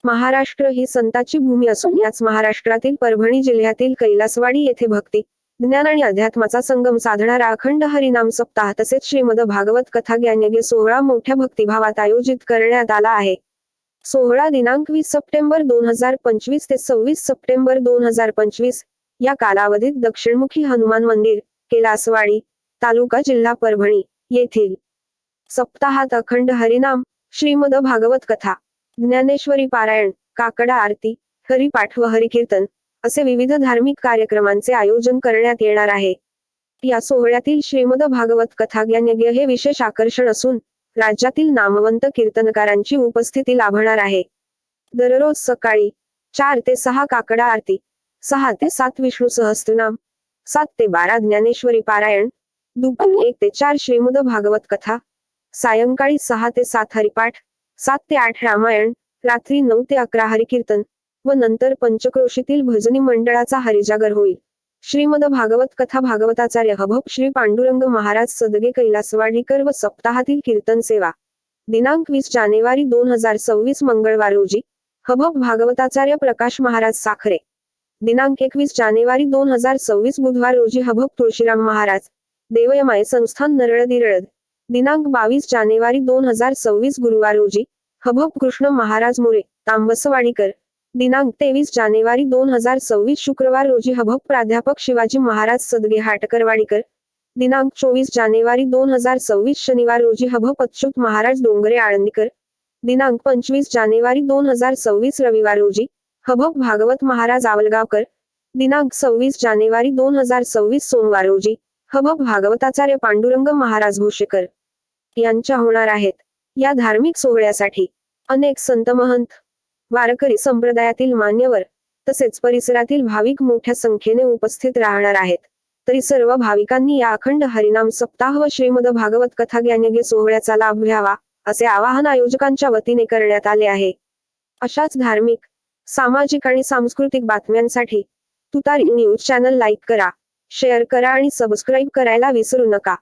महाराष्ट्र ही संतांची भूमी असून याच महाराष्ट्रातील परभणी जिल्ह्यातील कैलासवाडी येथे भक्ती, ज्ञान आणि अध्यात्माचा संगम साधणारा अखंड हरिनाम सप्ताह तसेच श्रीमद भागवत कथा ज्ञानयज्ञ सोहळा मोठ्या भक्तिभावात आयोजित करण्यात आला आहे. सोहळा दिनांक 20 सप्टेंबर 2025 ते 26 सप्टेंबर 2025 या कालावधीत दक्षिणमुखी हनुमान मंदिर, कैलासवाडी, तालुका जिल्हा परभणी येथील. सप्ताहात अखंड हरिनाम, श्रीमद भागवत कथा, ज्ञानेश्वरी पारायण, काकडा आरती, हरिपाठ व हरिकीर्तन असे विविध धार्मिक कार्यक्रमांचे आयोजन करण्यात येणार आहे. या सोहळ्यातील श्रीमद भागवत कथा ज्ञानयज्ञ हे विशेष आकर्षण असून राज्यातील नामवंत कीर्तनकारांची उपस्थिती लाभणार आहे. दररोज सकाळी 4 ते 6 काकडा आरती, 6 ते 7 विष्णू सहस्त्रनाम, 7 ते 12 ज्ञानेश्वरी पारायण, दुपारी 1 ते 4 श्रीमद भागवत कथा, सायंकाळी 6 ते 7 हरिपाठ, 7 ते 8 रामायण, रात्री 9 ते 11 हरिकीर्तन व नंतर पंचक्रोशीतील भजनी मंडळाचा हरिजागर होईल. श्रीमद भागवत कथा भागवताचार्य हभप श्री पांडुरंग महाराज सदगे कैलासवाडीकर व सप्ताहातील कीर्तन सेवा. दिनांक 20 जानेवारी 2026 मंगळवार रोजी हभप भागवताचार्य प्रकाश महाराज साखरे. दिनांक 21 जानेवारी 2026 बुधवार रोजी हभप तुळशीराम महाराज, देवयमाय संस्थान नरळदिरळद. दिनांक 22 जानेवारी 2026 गुरुवार रोजी हभप कृष्ण महाराज मोरे, तांबसवाडीकर. दिनांक 23 जानेवारी 2026 शुक्रवार रोजी हभप प्राध्यापक शिवाजी महाराज सदगे हाटकरवाडीकर. दिनांक 24 जानेवारी 2026 शनिवार रोजी हभप अच्युत महाराज डोंगरे आळंदीकर. दिनांक 25 जानेवारी 2026 रविवार रोजी हभप भागवत महाराज आवलगावकर. दिनांक 26 जानेवारी 2026 सोमवार रोजी हभप भागवताचार्य पांडुरंग महाराज भोशेकर यांच्या होणार आहेत. या धार्मिक सोहळ्यासाठी अनेक संत महंत, वारकरी संप्रदायातील मान्यवर तसेच परिसरातील भाविक मोठ्या संख्येने उपस्थित राहणार आहेत. तरी सर्व भाविकांनी या अखंड हरिनाम सप्ताह व श्रीमद भागवत कथा ज्ञानयज्ञ सोहळ्याचा लाभ घ्यावा असे आवाहन आयोजकांच्या वतीने करण्यात आले आहे. अशाच धार्मिक, सामाजिक आणि सांस्कृतिक बातम्यांसाठी तुतारी न्यूज चॅनल लाईक करा, शेअर करा आणि सबस्क्राईब करायला विसरू नका.